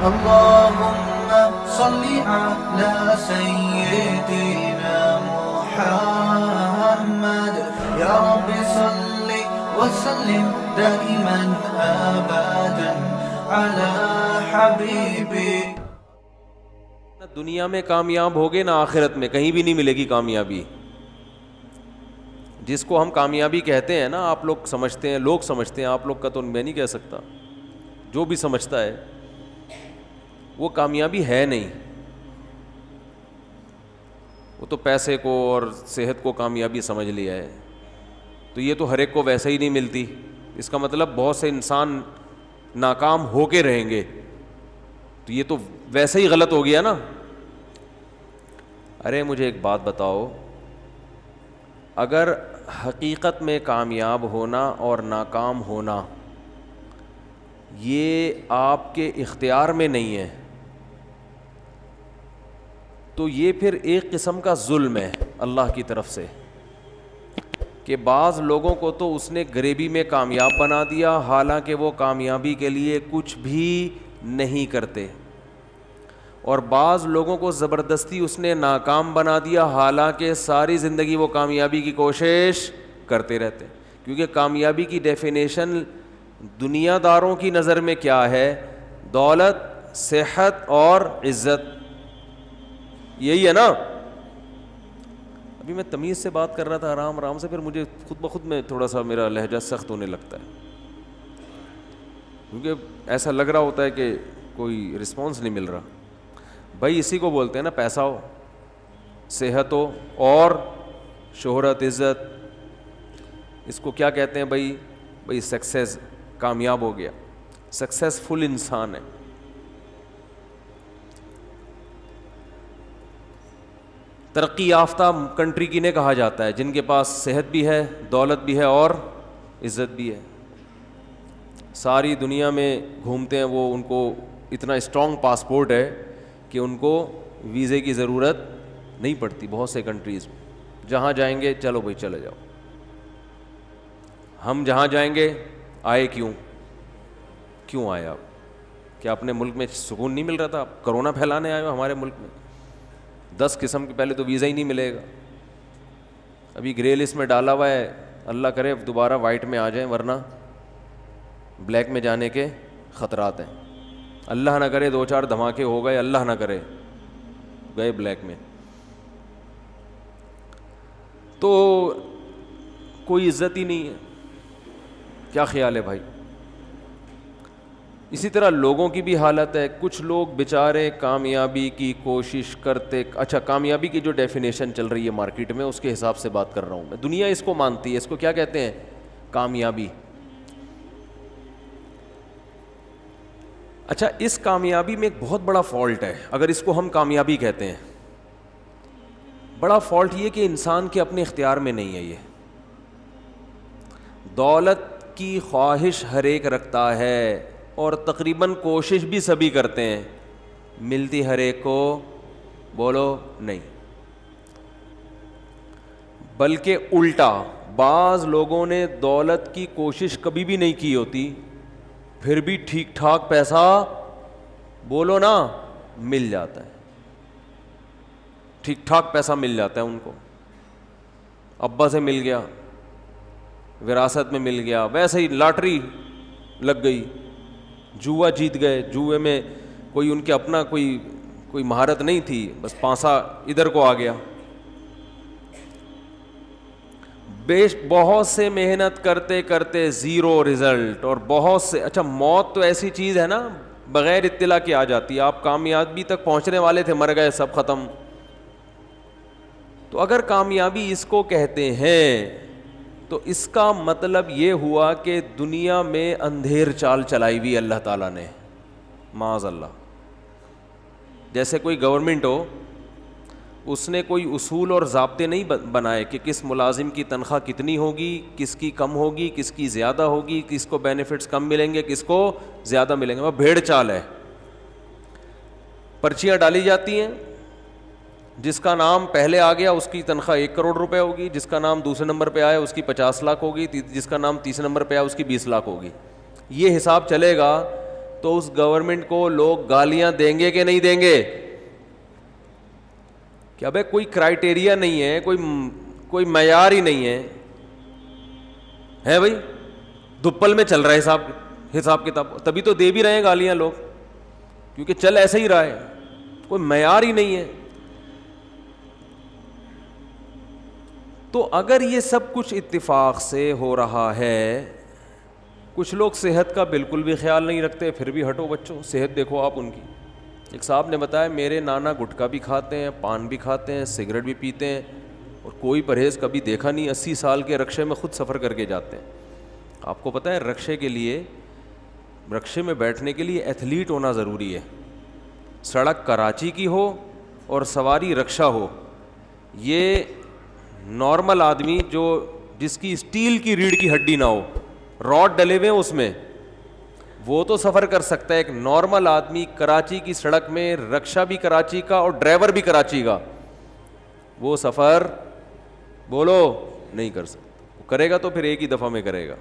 اللهم صل على سيدنا محمد يا رب صل وسلم دائما ابدا على حبيبك. دنیا میں کامیاب ہوگے نہ آخرت میں، کہیں بھی نہیں ملے گی کامیابی. جس کو ہم کامیابی کہتے ہیں نا، آپ لوگ سمجھتے ہیں، لوگ سمجھتے ہیں، آپ لوگ کا تو میں نہیں کہہ سکتا، جو بھی سمجھتا ہے وہ کامیابی ہے نہیں. وہ تو پیسے کو اور صحت کو کامیابی سمجھ لیا ہے. تو یہ تو ہر ایک کو ویسے ہی نہیں ملتی. اس کا مطلب بہت سے انسان ناکام ہو کے رہیں گے، تو یہ تو ویسے ہی غلط ہو گیا نا. ارے مجھے ایک بات بتاؤ، اگر حقیقت میں کامیاب ہونا اور ناکام ہونا یہ آپ کے اختیار میں نہیں ہے، تو یہ پھر ایک قسم کا ظلم ہے اللہ کی طرف سے، کہ بعض لوگوں کو تو اس نے غریبی میں کامیاب بنا دیا، حالانکہ وہ کامیابی کے لیے کچھ بھی نہیں کرتے، اور بعض لوگوں کو زبردستی اس نے ناکام بنا دیا، حالانکہ ساری زندگی وہ کامیابی کی کوشش کرتے رہتے. کیونکہ کامیابی کی ڈیفینیشن دنیا داروں کی نظر میں کیا ہے؟ دولت، صحت اور عزت، یہی ہے نا. ابھی میں تمیز سے بات کر رہا تھا، آرام آرام سے، پھر مجھے خود بخود میں تھوڑا سا میرا لہجہ سخت ہونے لگتا ہے، کیونکہ ایسا لگ رہا ہوتا ہے کہ کوئی رسپانس نہیں مل رہا. بھائی اسی کو بولتے ہیں نا، پیسہ ہو، صحت ہو اور شہرت، عزت، اس کو کیا کہتے ہیں بھائی سکسیس، کامیاب ہو گیا، سکسیسفل انسان ہے. ترقی یافتہ کنٹری کنہیں کہا جاتا ہے؟ جن کے پاس صحت بھی ہے، دولت بھی ہے اور عزت بھی ہے. ساری دنیا میں گھومتے ہیں وہ، ان کو اتنا اسٹرانگ پاسپورٹ ہے کہ ان کو ویزے کی ضرورت نہیں پڑتی. بہت سے کنٹریز میں جہاں جائیں گے چلو بھائی چلے جاؤ. ہم جہاں جائیں گے آئے کیوں آئے آپ؟ کیا اپنے ملک میں سکون نہیں مل رہا تھا؟ کرونا پھیلانے آئے ہو ہمارے ملک میں؟ 10 قسم کے پہلے تو ویزا ہی نہیں ملے گا. ابھی گرے لسٹ میں ڈالا ہوا ہے، اللہ کرے دوبارہ وائٹ میں آ جائیں، ورنہ بلیک میں جانے کے خطرات ہیں. اللہ نہ کرے 2-4 دھماکے ہو گئے، اللہ نہ کرے گئے بلیک میں، تو کوئی عزت ہی نہیں ہے. کیا خیال ہے بھائی؟ اسی طرح لوگوں کی بھی حالت ہے. کچھ لوگ بیچارے کامیابی کی کوشش کرتے، اچھا کامیابی کی جو ڈیفینیشن چل رہی ہے مارکیٹ میں اس کے حساب سے بات کر رہا ہوں میں. دنیا اس کو مانتی ہے، اس کو کیا کہتے ہیں؟ کامیابی. اچھا اس کامیابی میں ایک بہت بڑا فالٹ ہے، اگر اس کو ہم کامیابی کہتے ہیں. بڑا فالٹ یہ کہ انسان کے اپنے اختیار میں نہیں ہے. یہ دولت کی خواہش ہر ایک رکھتا ہے اور تقریباً کوشش بھی سبھی کرتے ہیں، ملتی ہر ایک کو بولو نہیں. بلکہ الٹا، بعض لوگوں نے دولت کی کوشش کبھی بھی نہیں کی ہوتی، پھر بھی ٹھیک ٹھاک پیسہ بولو نا مل جاتا ہے. ٹھیک ٹھاک پیسہ مل جاتا ہے ان کو، ابا سے مل گیا، وراثت میں مل گیا، ویسے ہی لاٹری لگ گئی، جوا جیت گئے، جوئے میں کوئی ان کے اپنا کوئی مہارت نہیں تھی، بس پانسا ادھر کو آ گیا. بہت سے محنت کرتے کرتے زیرو رزلٹ، اور بہت سے، اچھا موت تو ایسی چیز ہے نا بغیر اطلاع کے آ جاتی ہے. آپ کامیابی تک پہنچنے والے تھے، مر گئے، سب ختم. تو اگر کامیابی اس کو کہتے ہیں تو اس کا مطلب یہ ہوا کہ دنیا میں اندھیر چال چلائی ہوئی اللہ تعالیٰ نے، معاذ اللہ. جیسے کوئی گورنمنٹ ہو، اس نے کوئی اصول اور ضابطے نہیں بنائے کہ کس ملازم کی تنخواہ کتنی ہوگی، کس کی کم ہوگی، کس کی زیادہ ہوگی، کس کو بینیفٹس کم ملیں گے، کس کو زیادہ ملیں گے. وہ بھیڑ چال ہے. پرچیاں ڈالی جاتی ہیں، جس کا نام پہلے آ گیا اس کی تنخواہ 1 کروڑ روپے ہوگی، جس کا نام دوسرے نمبر پہ آیا اس کی 50 لاکھ ہوگی، جس کا نام تیسرے نمبر پہ آیا اس کی 20 لاکھ ہوگی. یہ حساب چلے گا تو اس گورنمنٹ کو لوگ گالیاں دیں گے کہ نہیں دیں گے؟ کیا بھائی کوئی کرائٹیریا نہیں ہے, کوئی معیار ہی نہیں ہے بھائی, دپل میں چل رہا ہے حساب کتاب, تبھی تو دے بھی رہے ہیں گالیاں لوگ, کیونکہ چل ایسا ہی رہا ہے, کوئی معیار ہی نہیں ہے. تو اگر یہ سب کچھ اتفاق سے ہو رہا ہے, کچھ لوگ صحت کا بالکل بھی خیال نہیں رکھتے, پھر بھی ہٹو بچوں, صحت دیکھو آپ ان کی. ایک صاحب نے بتایا میرے نانا گٹکا بھی کھاتے ہیں, پان بھی کھاتے ہیں, سگریٹ بھی پیتے ہیں, اور کوئی پرہیز کبھی دیکھا نہیں. 80 سال کے رکشے میں خود سفر کر کے جاتے ہیں. آپ کو پتہ ہے رکشے میں بیٹھنے کے لیے ایتھلیٹ ہونا ضروری ہے. سڑک کراچی کی ہو اور سواری رکشہ ہو, یہ نارمل آدمی جس کی اسٹیل کی ریڑھ کی ہڈی نہ ہو, راڈ ڈلے ہوئے ہیں اس میں, وہ تو سفر کر سکتا ہے. ایک نارمل آدمی کراچی کی سڑک میں, رکشہ بھی کراچی کا اور ڈرائیور بھی کراچی کا, وہ سفر بولو نہیں کر سکتا. کرے گا تو پھر ایک ہی دفعہ میں کرے گا.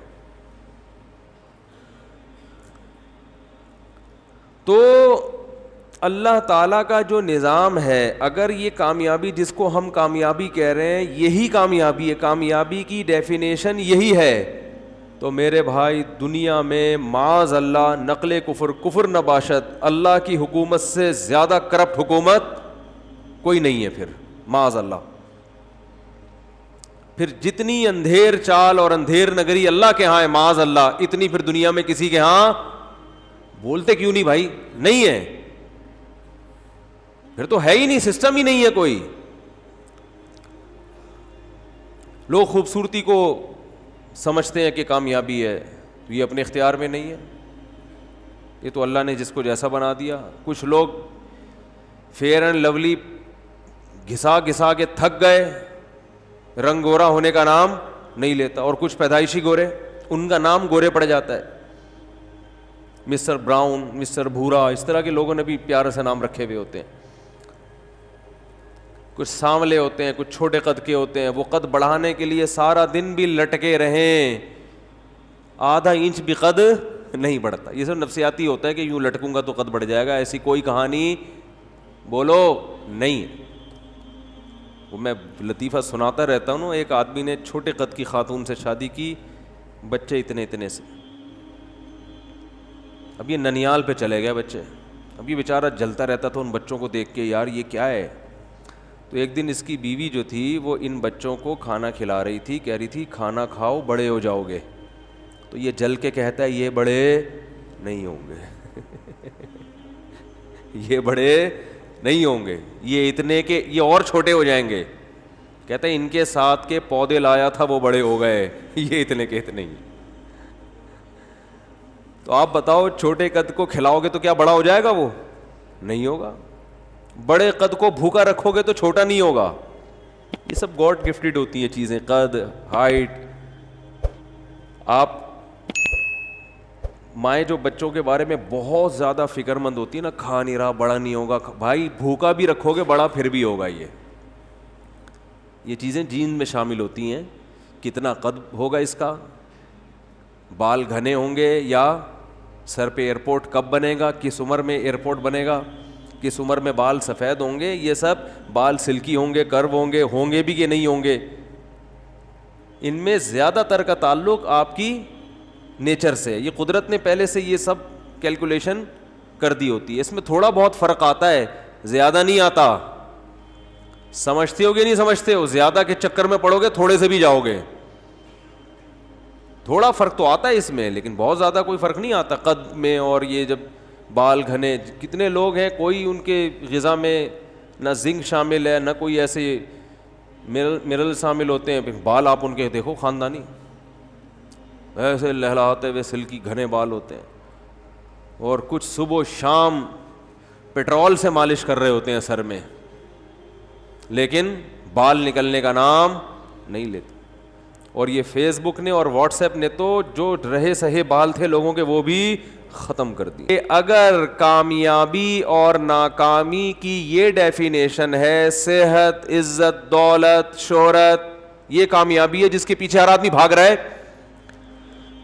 تو اللہ تعالیٰ کا جو نظام ہے, اگر یہ کامیابی جس کو ہم کامیابی کہہ رہے ہیں یہی کامیابی ہے, کامیابی کی ڈیفینیشن یہی ہے, تو میرے بھائی دنیا میں معاذ اللہ نقل کفر نباشت, اللہ کی حکومت سے زیادہ کرپٹ حکومت کوئی نہیں ہے پھر, معاذ اللہ. پھر جتنی اندھیر چال اور اندھیر نگری اللہ کے ہاں ہے معاذ اللہ, اتنی پھر دنیا میں کسی کے ہاں بولتے کیوں نہیں بھائی, نہیں ہے, پھر تو ہے ہی نہیں, سسٹم ہی نہیں ہے کوئی. لوگ خوبصورتی کو سمجھتے ہیں کہ کامیابی ہے, تو یہ اپنے اختیار میں نہیں ہے, یہ تو اللہ نے جس کو جیسا بنا دیا. کچھ لوگ فیئر اینڈ لولی گھسا گھسا کے تھک گئے, رنگ گورا ہونے کا نام نہیں لیتا, اور کچھ پیدائشی گورے, ان کا نام گورے پڑ جاتا ہے, مسٹر براؤن, مسٹر بھورا, اس طرح کے لوگوں نے بھی پیارے سے نام رکھے ہوئے ہوتے ہیں. کچھ سانولے ہوتے ہیں, کچھ چھوٹے قد کے ہوتے ہیں, وہ قد بڑھانے کے لیے سارا دن بھی لٹکے رہیں, آدھا انچ بھی قد نہیں بڑھتا. یہ سب نفسیاتی ہوتا ہے کہ یوں لٹکوں گا تو قد بڑھ جائے گا, ایسی کوئی کہانی بولو نہیں. وہ میں لطیفہ سناتا رہتا ہوں. ایک آدمی نے چھوٹے قد کی خاتون سے شادی کی, بچے اتنے سے, اب یہ ننیال پہ چلے گئے بچے. اب یہ بیچارہ جلتا رہتا تھا ان بچوں کو دیکھ کے, یار یہ کیا ہے. تو ایک دن اس کی بیوی جو تھی وہ ان بچوں کو کھانا کھلا رہی تھی, کہہ رہی تھی کھانا کھاؤ بڑے ہو جاؤ گے. تو یہ جل کے کہتا ہے یہ بڑے نہیں ہوں گے, یہ بڑے نہیں ہوں گے, یہ اتنے کے یہ اور چھوٹے ہو جائیں گے. کہتا ہے ان کے ساتھ کے پودے لایا تھا وہ بڑے ہو گئے, یہ اتنے کے اتنے ہی. تو آپ بتاؤ چھوٹے قد کو کھلاؤ گے تو کیا بڑا ہو جائے گا؟ وہ نہیں ہوگا. بڑے قد کو بھوکا رکھو گے تو چھوٹا نہیں ہوگا. یہ سب گاڈ گفٹڈ ہوتی ہیں چیزیں, قد, ہائٹ. آپ مائیں جو بچوں کے بارے میں بہت زیادہ فکر مند ہوتی ہے نا, کھا نہیں رہا بڑا نہیں ہوگا, بھائی بھوکا بھی رکھو گے بڑا پھر بھی ہوگا. یہ چیزیں جین میں شامل ہوتی ہیں. کتنا قد ہوگا اس کا, بال گھنے ہوں گے یا سر پہ ایئرپورٹ کب بنے گا, کس عمر میں ایئرپورٹ بنے گا, کس عمر میں بال سفید ہوں گے, یہ سب بال سلکی ہوں گے, کرو ہوں گے بھی کہ نہیں ہوں گے. ان میں زیادہ تر کا تعلق آپ کی نیچر سے. یہ قدرت نے پہلے سے یہ سب کیلکولیشن کر دی ہوتی ہے. اس میں تھوڑا بہت فرق آتا ہے, زیادہ نہیں آتا. سمجھتے ہو گے نہیں سمجھتے ہو, زیادہ کے چکر میں پڑو گے تھوڑے سے بھی جاؤ گے. تھوڑا فرق تو آتا ہے اس میں, لیکن بہت زیادہ کوئی فرق نہیں آتا قد میں. اور یہ جب بال گھنے, کتنے لوگ ہیں کوئی ان کے غذا میں نہ زنک شامل ہے نہ کوئی ایسے منرل شامل ہوتے ہیں, بال آپ ان کے دیکھو خاندانی ایسے لہلاتے ہوئے سلکی گھنے بال ہوتے ہیں, اور کچھ صبح و شام پیٹرول سے مالش کر رہے ہوتے ہیں سر میں, لیکن بال نکلنے کا نام نہیں لیتے. اور یہ فیس بک نے اور واٹس ایپ نے تو جو رہے سہے بال تھے لوگوں کے وہ بھی ختم کر دیے. اگر کامیابی اور ناکامی کی یہ ڈیفینیشن ہے, صحت, عزت, دولت, شہرت, یہ کامیابی ہے جس کے پیچھے ہر آدمی بھاگ رہا ہے,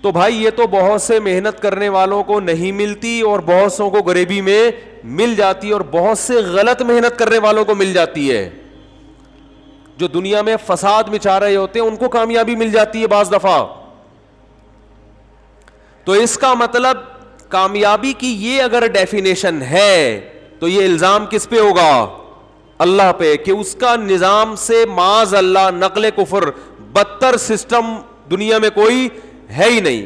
تو بھائی یہ تو بہت سے محنت کرنے والوں کو نہیں ملتی اور بہت سوں کو غریبی میں مل جاتی ہے، اور بہت سے غلط محنت کرنے والوں کو مل جاتی ہے، جو دنیا میں فساد مچا رہے ہوتے ہیں ان کو کامیابی مل جاتی ہے بعض دفعہ. تو اس کا مطلب کامیابی کی یہ اگر ڈیفینیشن ہے تو یہ الزام کس پہ ہوگا؟ اللہ پہ، کہ اس کا نظام سے معاذ اللہ نقل کفر بدتر سسٹم دنیا میں کوئی ہے ہی نہیں.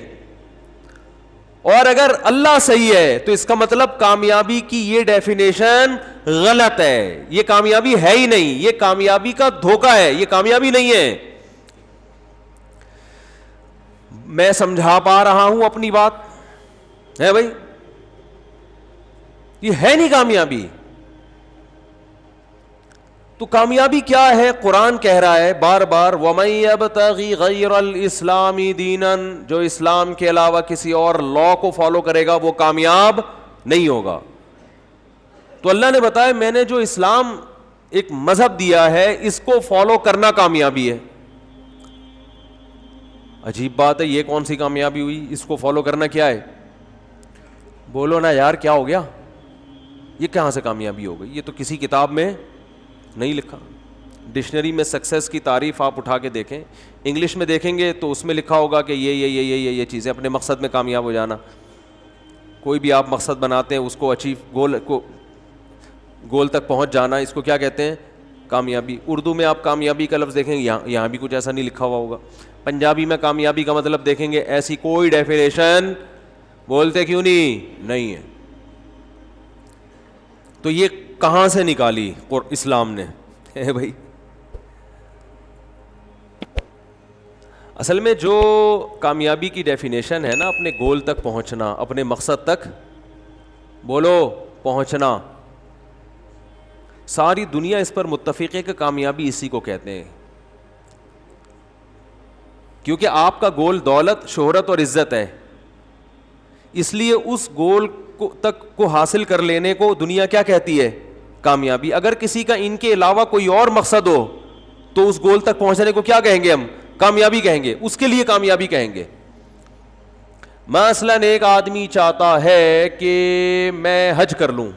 اور اگر اللہ صحیح ہے تو اس کا مطلب کامیابی کی یہ ڈیفینیشن غلط ہے، یہ کامیابی ہے ہی نہیں، یہ کامیابی کا دھوکہ ہے، یہ کامیابی نہیں ہے. میں سمجھا پا رہا ہوں اپنی بات ہے بھائی؟ یہ ہے نہیں کامیابی. تو کامیابی کیا ہے؟ قرآن کہہ رہا ہے بار بار وَمَن يَبْتَغِ غَيْرَ الْإِسْلَامِ دِينًا، جو اسلام کے علاوہ کسی اور لا کو فالو کرے گا وہ کامیاب نہیں ہوگا. تو اللہ نے بتایا میں نے جو اسلام ایک مذہب دیا ہے اس کو فالو کرنا کامیابی ہے. عجیب بات ہے، یہ کون سی کامیابی ہوئی؟ اس کو فالو کرنا کیا ہے؟ بولو نا یار، کیا ہو گیا؟ یہ کہاں سے کامیابی ہو گئی؟ یہ تو کسی کتاب میں نہیں لکھا. ڈکشنری میں سکسیس کی تعریف آپ اٹھا کے دیکھیں، انگلش میں دیکھیں گے تو اس میں لکھا ہوگا کہ یہ چیزیں، اپنے مقصد میں کامیاب ہو جانا. کوئی بھی آپ مقصد بناتے ہیں اس کو گول تک پہنچ جانا، اس کو کیا کہتے ہیں؟ کامیابی. اردو میں آپ کامیابی کا لفظ دیکھیں گے یہاں بھی کچھ ایسا نہیں لکھا ہوا ہوگا. پنجابی میں کامیابی کا مطلب دیکھیں گے ایسی کوئی ڈیفینیشن بولتے کیوں نہیں ہے. تو یہ کہاں سے نکالی اسلام نے بھائی؟ اصل میں جو کامیابی کی ڈیفینیشن ہے نا، اپنے گول تک پہنچنا، اپنے مقصد تک بولو پہنچنا، ساری دنیا اس پر متفق ہے کہ کامیابی اسی کو کہتے ہیں. کیونکہ آپ کا گول دولت، شہرت اور عزت ہے، اس لیے اس گول تک کو حاصل کر لینے کو دنیا کیا کہتی ہے؟ کامیابی. اگر کسی کا ان کے علاوہ کوئی اور مقصد ہو تو اس گول تک پہنچنے کو کیا کہیں گے؟ ہم کامیابی کہیں گے، اس کے لیے کامیابی کہیں گے. مثلاً ایک آدمی چاہتا ہے کہ میں حج کر لوں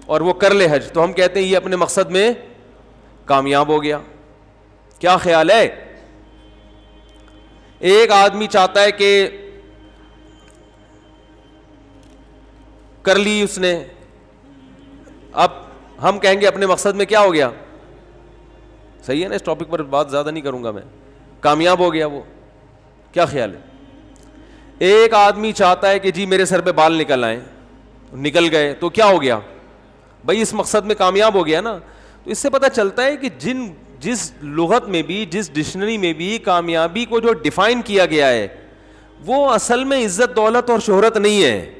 اور وہ کر لے حج، تو ہم کہتے ہیں یہ اپنے مقصد میں کامیاب ہو گیا. کیا خیال ہے؟ ایک آدمی چاہتا ہے کہ کر لی اس نے، اب ہم کہیں گے اپنے مقصد میں کیا ہو گیا؟ صحیح ہے نا؟ اس ٹاپک پر بات زیادہ نہیں کروں گا میں، کامیاب ہو گیا وہ. کیا خیال ہے؟ ایک آدمی چاہتا ہے کہ جی میرے سر پہ بال نکل آئیں، نکل گئے تو کیا ہو گیا؟ بھائی اس مقصد میں کامیاب ہو گیا نا. تو اس سے پتہ چلتا ہے کہ جس لغت میں بھی، جس ڈکشنری میں بھی کامیابی کو جو ڈیفائن کیا گیا ہے وہ اصل میں عزت، دولت اور شہرت نہیں ہے.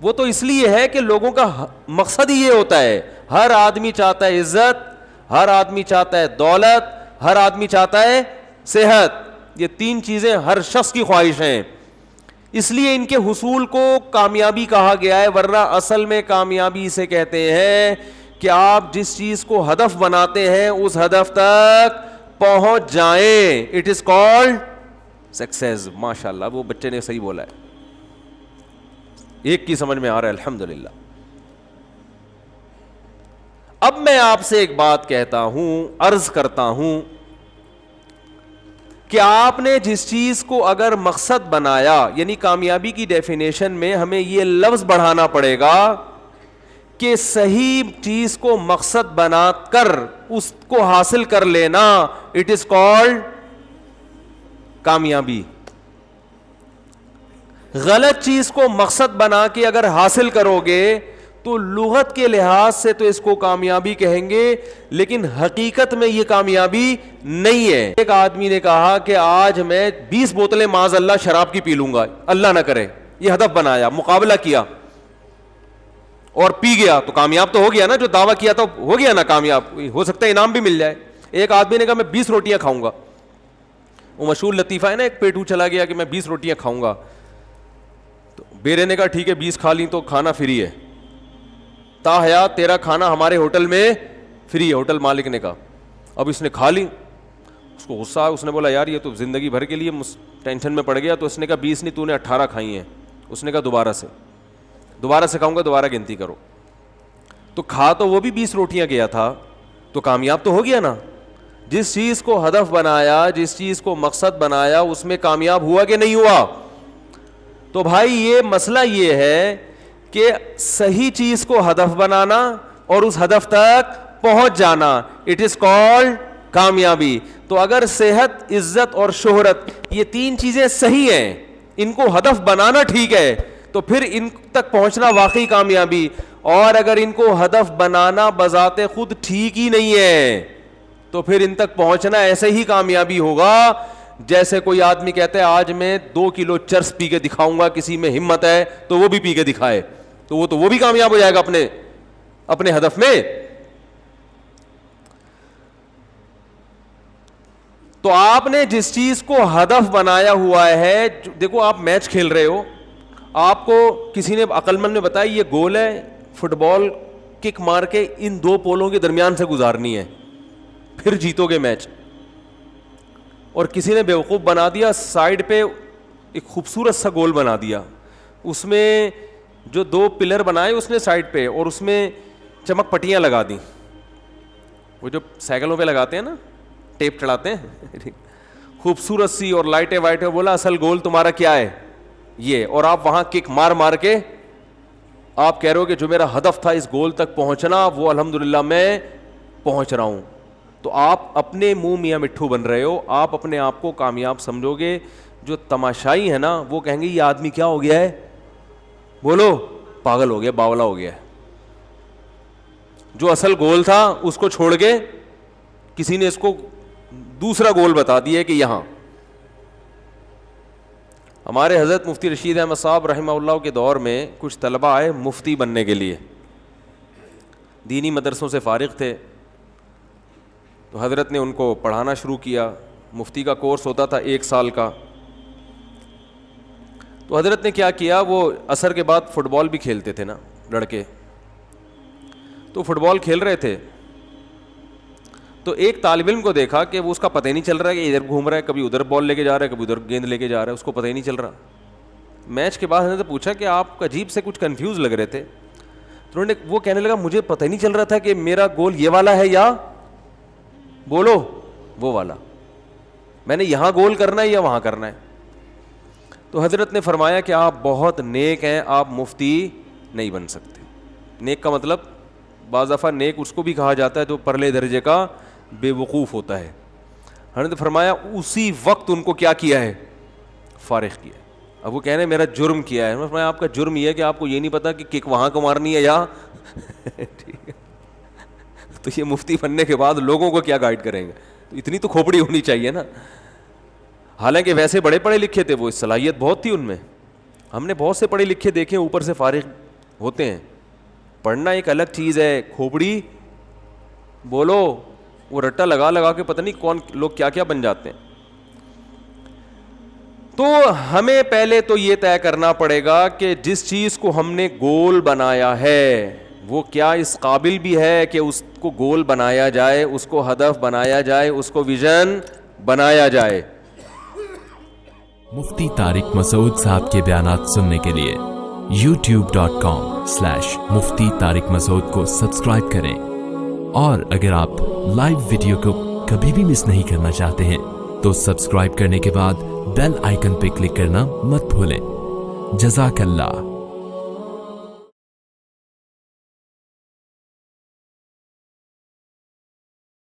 وہ تو اس لیے ہے کہ لوگوں کا مقصد ہی یہ ہوتا ہے. ہر آدمی چاہتا ہے عزت، ہر آدمی چاہتا ہے دولت، ہر آدمی چاہتا ہے صحت. یہ تین چیزیں ہر شخص کی خواہش ہیں، اس لیے ان کے حصول کو کامیابی کہا گیا ہے. ورنہ اصل میں کامیابی اسے کہتے ہیں کہ آپ جس چیز کو ہدف بناتے ہیں اس ہدف تک پہنچ جائیں. It is called success. ماشاء اللہ، وہ بچے نے صحیح بولا ہے، ایک کی سمجھ میں آ رہا ہے الحمدللہ. اب میں آپ سے ایک بات کہتا ہوں، عرض کرتا ہوں کہ آپ نے جس چیز کو اگر مقصد بنایا، یعنی کامیابی کی ڈیفینیشن میں ہمیں یہ لفظ بڑھانا پڑے گا کہ صحیح چیز کو مقصد بنا کر اس کو حاصل کر لینا، اٹ از کالڈ کامیابی. غلط چیز کو مقصد بنا کے اگر حاصل کرو گے تو لغت کے لحاظ سے تو اس کو کامیابی کہیں گے، لیکن حقیقت میں یہ کامیابی نہیں ہے. ایک آدمی نے کہا کہ آج میں 20 بوتلیں معاذ اللہ شراب کی پی لوں گا، اللہ نہ کرے، یہ ہدف بنایا، مقابلہ کیا اور پی گیا تو کامیاب تو ہو گیا نا. جو دعویٰ کیا تھا ہو گیا نا کامیاب، ہو سکتا ہے انعام بھی مل جائے. ایک آدمی نے کہا میں 20 روٹیاں کھاؤں گا، وہ مشہور لطیفہ ہے نا، ایک پیٹو چلا گیا کہ میں 20 روٹیاں کھاؤں گا. تو بیرے نے کہا ٹھیک ہے 20 کھا لیں تو کھانا فری ہے، تا حیات تیرا کھانا ہمارے ہوٹل میں فری ہے. ہوٹل مالک نے کہا. اب اس نے کھا لی اس کو غصہ آیا, اس نے بولا یار یہ تو زندگی بھر کے لیے ٹینشن میں پڑ گیا. تو اس نے کہا 20 نہیں, تو نے 18 کھائی ہیں. اس نے کہا دوبارہ سے کھاؤں گا, دوبارہ گنتی کرو. تو کھا تو وہ بھی 20 روٹیاں گیا تھا, تو کامیاب تو ہو گیا نا. جس چیز کو ہدف بنایا, جس چیز کو مقصد بنایا, اس میں کامیاب ہوا کہ نہیں ہوا؟ تو بھائی یہ مسئلہ یہ ہے کہ صحیح چیز کو ہدف بنانا اور اس ہدف تک پہنچ جانا, اٹ از کالڈ کامیابی. تو اگر صحت, عزت اور شہرت یہ 3 چیزیں صحیح ہیں, ان کو ہدف بنانا ٹھیک ہے, تو پھر ان تک پہنچنا واقعی کامیابی. اور اگر ان کو ہدف بنانا بذات خود ٹھیک ہی نہیں ہے, تو پھر ان تک پہنچنا ایسے ہی کامیابی ہوگا جیسے کوئی آدمی کہتا ہے آج میں 2 کلو چرس پی کے دکھاؤں گا, کسی میں ہمت ہے تو وہ بھی پی کے دکھائے, تو وہ بھی کامیاب ہو جائے گا اپنے ہدف میں. تو آپ نے جس چیز کو ہدف بنایا ہوا ہے, دیکھو آپ میچ کھیل رہے ہو, آپ کو کسی نے عقل مند نے بتایا یہ گول ہے, فٹ بال کک مار کے ان 2 پولوں کے درمیان سے گزارنی ہے, پھر جیتو گے میچ. اور کسی نے بیوقوف بنا دیا, سائڈ پہ ایک خوبصورت سا گول بنا دیا, اس میں جو 2 پلر بنائے اس نے سائڈ پہ, اور اس میں چمک پٹیاں لگا دیں, وہ جو سائیکلوں پہ لگاتے ہیں نا, ٹیپ چڑھاتے ہیں, خوبصورت سی اور لائٹیں وائٹیں. بولا اصل گول تمہارا کیا ہے یہ, اور آپ وہاں کک مار کے آپ کہہ رہے ہو کہ جو میرا ہدف تھا اس گول تک پہنچنا, وہ الحمدللہ میں پہنچ رہا ہوں. تو آپ اپنے منہ میاں مٹھو بن رہے ہو, آپ اپنے آپ کو کامیاب سمجھو گے. جو تماشائی ہے نا وہ کہیں گے یہ آدمی کیا ہو گیا ہے, بولو پاگل ہو گیا, باولا ہو گیا ہے. جو اصل گول تھا اس کو چھوڑ کے کسی نے اس کو دوسرا گول بتا دیا کہ یہاں. ہمارے حضرت مفتی رشید احمد صاحب رحمہ اللہ کے دور میں کچھ طلبہ آئے مفتی بننے کے لیے, دینی مدرسوں سے فارغ تھے, تو حضرت نے ان کو پڑھانا شروع کیا. مفتی کا کورس ہوتا تھا 1 سال کا. تو حضرت نے کیا کیا, وہ عصر کے بعد فٹ بال بھی کھیلتے تھے نا لڑکے, تو فٹ بال کھیل رہے تھے. تو ایک طالب علم کو دیکھا کہ وہ اس کا پتہ ہی نہیں چل رہا ہے کہ ادھر گھوم رہا ہے, کبھی ادھر بال لے کے جا رہا ہے, کبھی ادھر گیند لے کے جا رہا ہے, اس کو پتہ ہی نہیں چل رہا. میچ کے بعد حضرت نے پوچھا کہ آپ عجیب سے کچھ کنفیوز لگ رہے تھے. تو وہ کہنے لگا مجھے پتہ ہی نہیں چل رہا تھا کہ میرا گول یہ والا ہے یا بولو وہ والا, میں نے یہاں گول کرنا ہے یا وہاں کرنا ہے. تو حضرت نے فرمایا کہ آپ بہت نیک ہیں, آپ مفتی نہیں بن سکتے. نیک کا مطلب بعض دفعہ نیک اس کو بھی کہا جاتا ہے جو پرلے درجے کا بے وقوف ہوتا ہے. حضرت نے فرمایا اسی وقت ان کو کیا کیا ہے, فارغ کیا. اب وہ کہہ رہے ہیں میرا جرم کیا ہے. میں فرمایا آپ کا جرم یہ ہے کہ آپ کو یہ نہیں پتا کہ کک وہاں کو مارنی ہے یا ٹھیک ہے. تو یہ مفتی بننے کے بعد لوگوں کو کیا گائیڈ کریں گے, تو اتنی تو کھوپڑی ہونی چاہیے نا. حالانکہ ویسے بڑے پڑھے لکھے تھے, وہ صلاحیت بہت تھی ان میں. ہم نے بہت سے پڑھے لکھے دیکھے اوپر سے فارغ ہوتے ہیں. پڑھنا ایک الگ چیز ہے, کھوپڑی بولو وہ رٹا لگا کے پتہ نہیں کون لوگ کیا کیا بن جاتے ہیں. تو ہمیں پہلے تو یہ طے کرنا پڑے گا کہ جس چیز کو ہم نے گول بنایا ہے وہ کیا اس قابل بھی ہے کہ اس کو گول بنایا جائے, اس کو ہدف بنایا جائے, اس کو ویژن بنایا جائے. مفتی طارق مسعود صاحب کے بیانات سننے کے لیے youtube.com/مفتی طارق مسعود کو سبسکرائب کریں. اور اگر آپ لائیو ویڈیو کو کبھی بھی مس نہیں کرنا چاہتے ہیں تو سبسکرائب کرنے کے بعد بیل آئیکن پہ کلک کرنا مت بھولیں. جزاک اللہ.